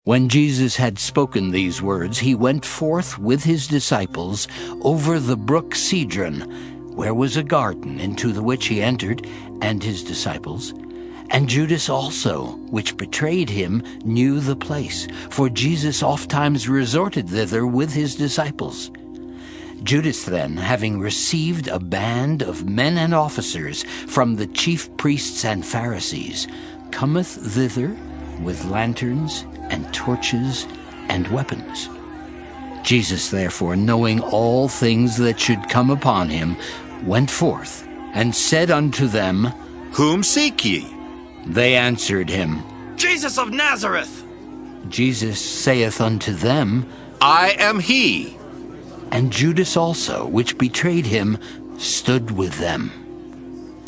When Jesus had spoken these words, he went forth with his disciples over the brook Cedron, where was a garden, into the which he entered, and his disciples. And Judas also, which betrayed him, knew the place, for Jesus ofttimes resorted thither with his disciples. Judas then, having received a band of men and officers from the chief priests and Pharisees, cometh thither with lanterns and torches and weapons. Jesus therefore, knowing all things that should come upon him, went forth, and said unto them, Whom seek ye? They answered him, Jesus of Nazareth. Jesus saith unto them, I am he. And Judas also, which betrayed him, stood with them.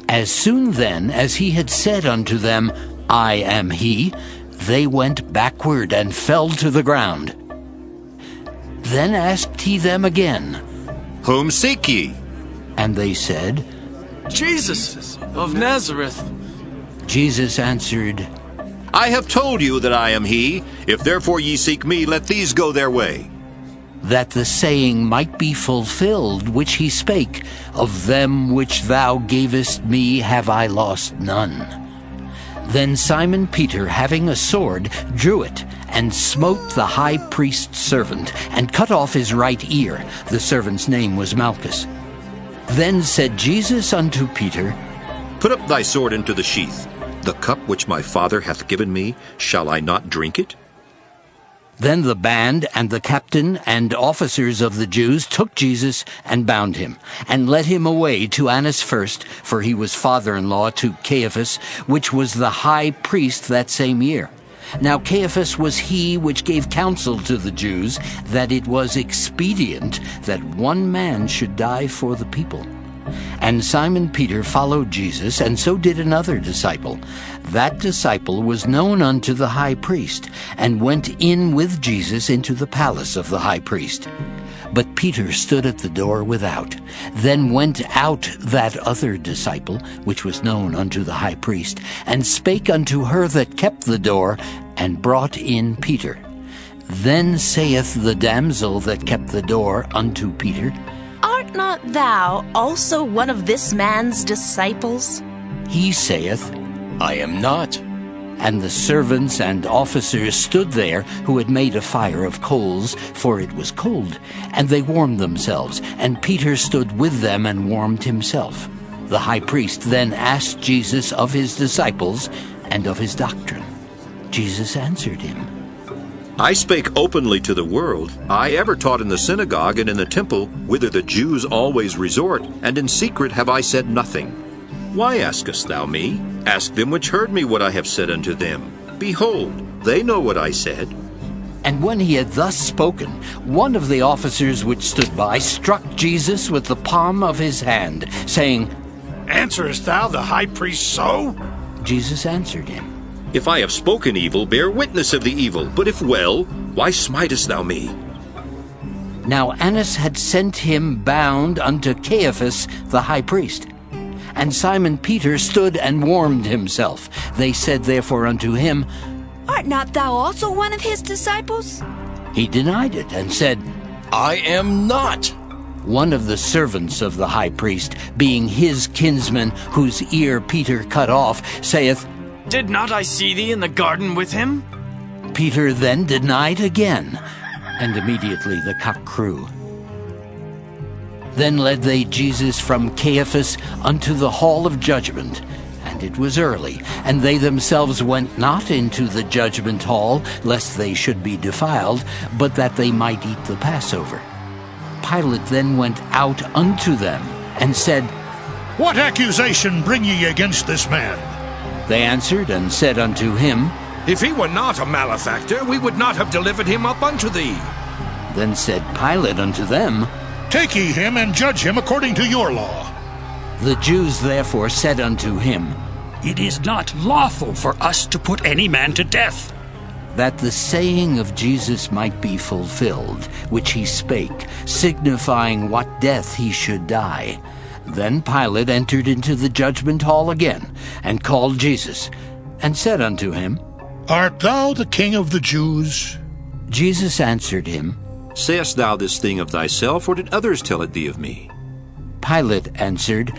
As soon then as he had said unto them, I am he, they went backward and fell to the ground. Then asked he them again, Whom seek ye? And they said, Jesus of Nazareth. Jesus answered, I have told you that I am he. If therefore ye seek me, let these go their way. that the saying might be fulfilled which he spake, Of them which thou gavest me have I lost none. Then Simon Peter, having a sword, drew it, and smote the high priest's servant, and cut off his right ear. The servant's name was Malchus. Then said Jesus unto Peter, Put up thy sword into the sheath. The cup which my Father hath given me, shall I not drink it? Then the band and the captain and officers of the Jews took Jesus and bound him, and led him away to Annas first, for he was father-in-law to Caiaphas, which was the high priest that same year. Now Caiaphas was he which gave counsel to the Jews, that it was expedient that one man should die for the people. And Simon Peter followed Jesus, and so did another disciple. That disciple was known unto the high priest, and went in with Jesus into the palace of the high priest. But Peter stood at the door without. Then went out that other disciple, which was known unto the high priest, and spake unto her that kept the door, and brought in Peter. Then saith the damsel that kept the door unto Peter, Art not thou also one of this man's disciples? He saith, I am not. And the servants and officers stood there, who had made a fire of coals, for it was cold, and they warmed themselves. And Peter stood with them and warmed himself. The high priest then asked Jesus of his disciples and of his doctrine. Jesus answered him, I spake openly to the world. I ever taught in the synagogue and in the temple, whither the Jews always resort, and in secret have I said nothing. Why askest thou me? Ask them which heard me what I have said unto them. Behold, they know what I said. And when he had thus spoken, one of the officers which stood by struck Jesus with the palm of his hand, saying, Answerest thou the high priest so? Jesus answered him, If I have spoken evil, bear witness of the evil. But if well, why smitest thou me? Now Annas had sent him bound unto Caiaphas the high priest. And Simon Peter stood and warmed himself. They said therefore unto him, Art not thou also one of his disciples? He denied it, and said, I am not. One of the servants of the high priest, being his kinsman, whose ear Peter cut off, saith, Did not I see thee in the garden with him? Peter then denied again, and immediately the cock crew. Then led they Jesus from Caiaphas unto the hall of judgment, and it was early, and they themselves went not into the judgment hall, lest they should be defiled, but that they might eat the Passover. Pilate then went out unto them, and said, What accusation bring ye against this man? They answered and said unto him, If he were not a malefactor, we would not have delivered him up unto thee. Then said Pilate unto them, Take ye him and judge him according to your law. The Jews therefore said unto him, It is not lawful for us to put any man to death. that the saying of Jesus might be fulfilled, which he spake, signifying what death he should die. Then Pilate entered into the judgment hall again, and called Jesus, and said unto him, Art thou the King of the Jews? Jesus answered him, Sayest thou this thing of thyself, or did others tell it thee of me? Pilate answered,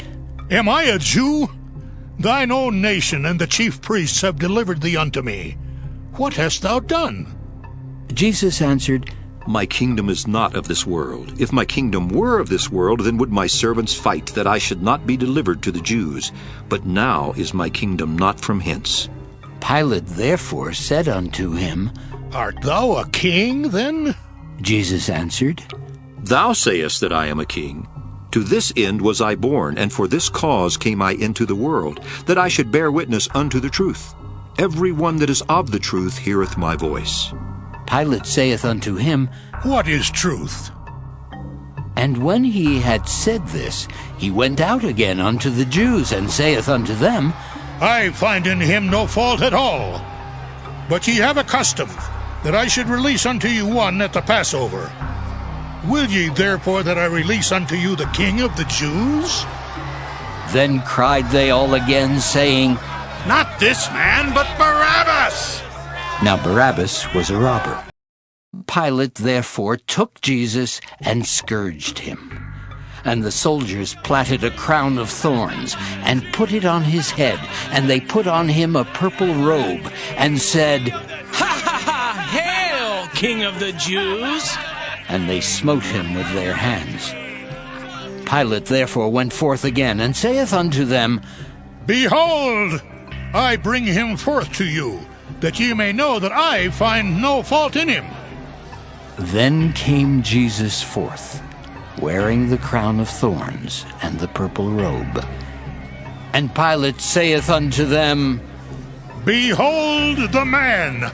Am I a Jew? Thine own nation and the chief priests have delivered thee unto me. What hast thou done? Jesus answered, My kingdom is not of this world. If my kingdom were of this world, then would my servants fight, that I should not be delivered to the Jews. But now is my kingdom not from hence. Pilate therefore said unto him, Art thou a king, then? Jesus answered, Thou sayest that I am a king. To this end was I born, and for this cause came I into the world, that I should bear witness unto the truth. Every one that is of the truth heareth my voice. Pilate saith unto him, What is truth? And when he had said this, he went out again unto the Jews, and saith unto them, I find in him no fault at all. But ye have a custom, that I should release unto you one at the Passover. Will ye therefore that I release unto you the King of the Jews? Then cried they all again, saying, Not this man, but Barabbas! Now Barabbas was a robber. Pilate therefore took Jesus and scourged him. And the soldiers platted a crown of thorns, and put it on his head, and they put on him a purple robe, and said, Ha ha ha! Hail, King of the Jews! And they smote him with their hands. Pilate therefore went forth again, and saith unto them, Behold, I bring him forth to you, that ye may know that I find no fault in him. Then came Jesus forth, wearing the crown of thorns and the purple robe. And Pilate saith unto them, Behold the man!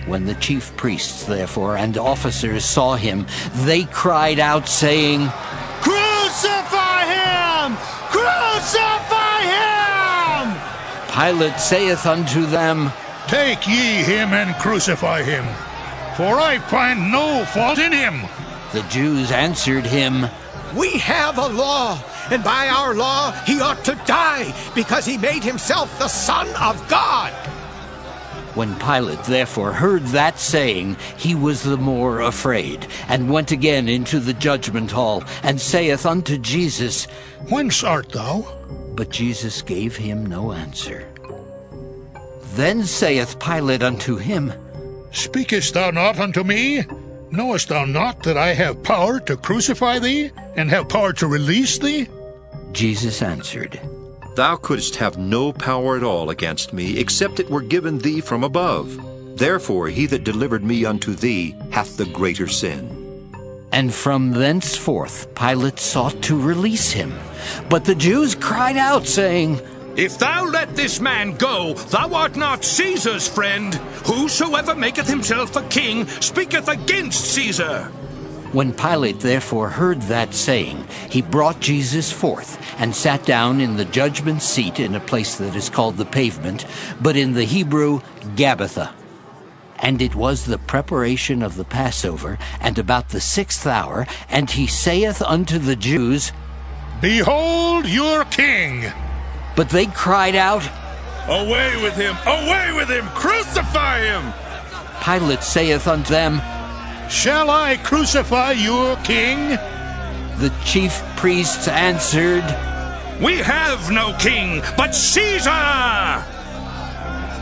When the chief priests therefore and officers saw him, they cried out, saying, Crucify him! Crucify him! Pilate saith unto them, Take ye him and crucify him, for I find no fault in him. The Jews answered him, We have a law, and by our law he ought to die, because he made himself the Son of God. When Pilate therefore heard that saying, he was the more afraid, and went again into the judgment hall, and saith unto Jesus, Whence art thou? But Jesus gave him no answer. Then saith Pilate unto him, Speakest thou not unto me? Knowest thou not that I have power to crucify thee, and have power to release thee? Jesus answered, Thou couldst have no power at all against me, except it were given thee from above. Therefore he that delivered me unto thee hath the greater sin. And from thenceforth Pilate sought to release him. But the Jews cried out, saying, If thou let this man go, thou art not Caesar's friend. Whosoever maketh himself a king speaketh against Caesar. When Pilate therefore heard that saying, he brought Jesus forth, and sat down in the judgment seat in a place that is called the Pavement, but in the Hebrew, Gabbatha. And it was the preparation of the Passover, and about the 6th hour, and he saith unto the Jews, Behold your king! But they cried out, Away with him! Away with him! Crucify him! Pilate saith unto them, Shall I crucify your king? The chief priests answered, We have no king but Caesar!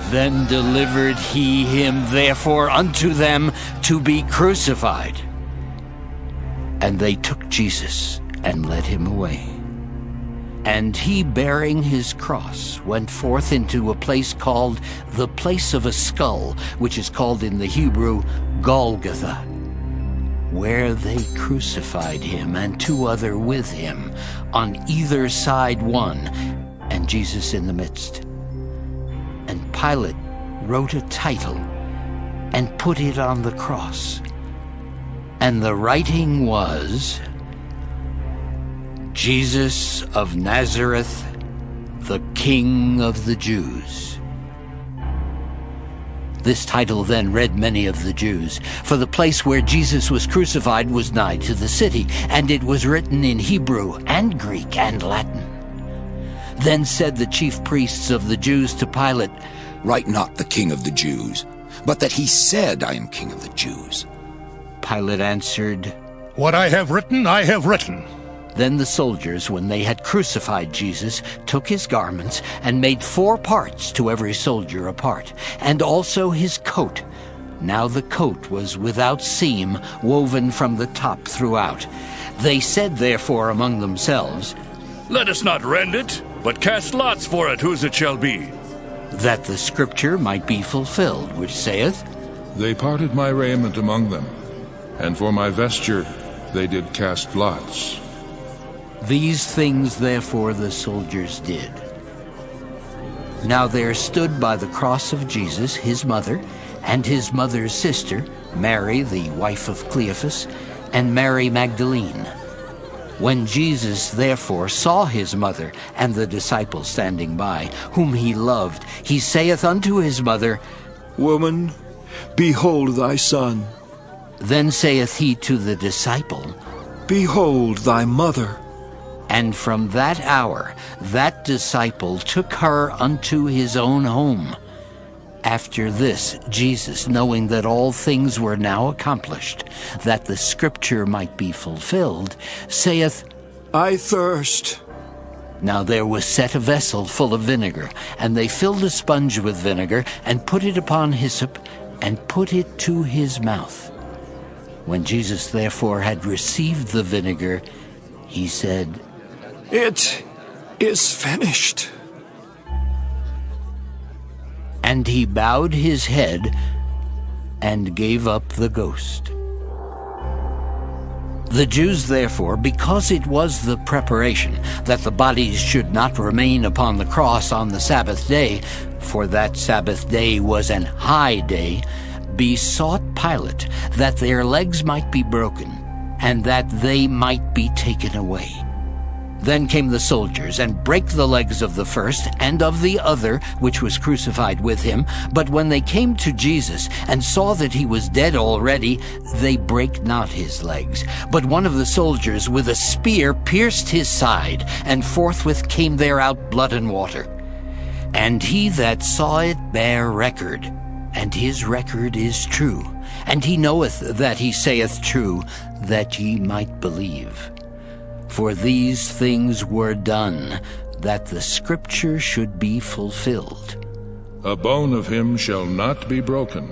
Then delivered he him therefore unto them to be crucified. And they took Jesus and led him away. And he, bearing his cross, went forth into a place called the Place of a Skull, which is called in the Hebrew Golgotha, where they crucified him, and two other with him, on either side one, and Jesus in the midst. And Pilate wrote a title, and put it on the cross. And the writing was, Jesus of Nazareth, the King of the Jews. This title then read many of the Jews, for the place where Jesus was crucified was nigh to the city, and it was written in Hebrew and Greek and Latin. Then said the chief priests of the Jews to Pilate, write not the King of the Jews, but that he said, I am King of the Jews. Pilate answered, What I have written, I have written. Then the soldiers, when they had crucified Jesus, took his garments and made 4 parts, to every soldier a part, and also his coat. Now the coat was without seam, woven from the top throughout. They said therefore among themselves, Let us not rend it, but cast lots for it, whose it shall be. that the scripture might be fulfilled, which saith, They parted my raiment among them, and for my vesture they did cast lots. These things therefore the soldiers did. Now there stood by the cross of Jesus his mother, and his mother's sister, Mary the wife of Cleophas, and Mary Magdalene. When Jesus therefore saw his mother and the disciple standing by, whom he loved, he saith unto his mother, Woman, behold thy son. Then saith he to the disciple, Behold thy mother. And from that hour that disciple took her unto his own home. After this, Jesus, knowing that all things were now accomplished, that the scripture might be fulfilled, saith, I thirst. Now there was set a vessel full of vinegar, and they filled a sponge with vinegar, and put it upon hyssop, and put it to his mouth. When Jesus therefore had received the vinegar, he said, It is finished. And he bowed his head and gave up the ghost. The Jews therefore, because it was the preparation that the bodies should not remain upon the cross on the Sabbath day, for that Sabbath day was an high day, besought Pilate that their legs might be broken, and that they might be taken away. Then came the soldiers, and brake the legs of the first, and of the other, which was crucified with him. But when they came to Jesus, and saw that he was dead already, they brake not his legs. But one of the soldiers with a spear pierced his side, and forthwith came there out blood and water. And he that saw it bare record, and his record is true. And he knoweth that he saith true, that ye might believe. For these things were done, that the scripture should be fulfilled. A bone of him shall not be broken.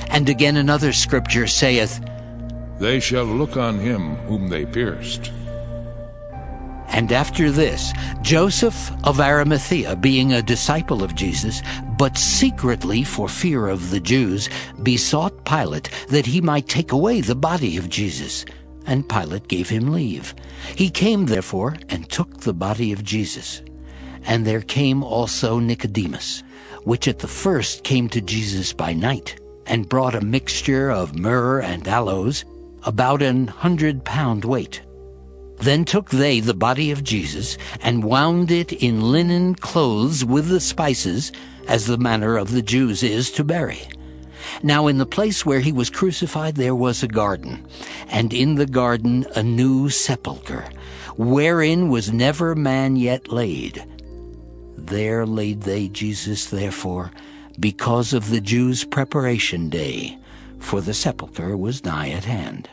And again another scripture saith, They shall look on him whom they pierced. And after this, Joseph of Arimathea, being a disciple of Jesus, but secretly for fear of the Jews, besought Pilate that he might take away the body of Jesus. And Pilate gave him leave. He came therefore and took the body of Jesus. And there came also Nicodemus, which at the first came to Jesus by night, and brought a mixture of myrrh and aloes, about 100 pound weight. Then took they the body of Jesus, and wound it in linen clothes with the spices, as the manner of the Jews is to bury. Now in the place where he was crucified there was a garden, and in the garden a new sepulchre, wherein was never man yet laid. There laid they Jesus therefore, because of the Jews' preparation day, for the sepulchre was nigh at hand.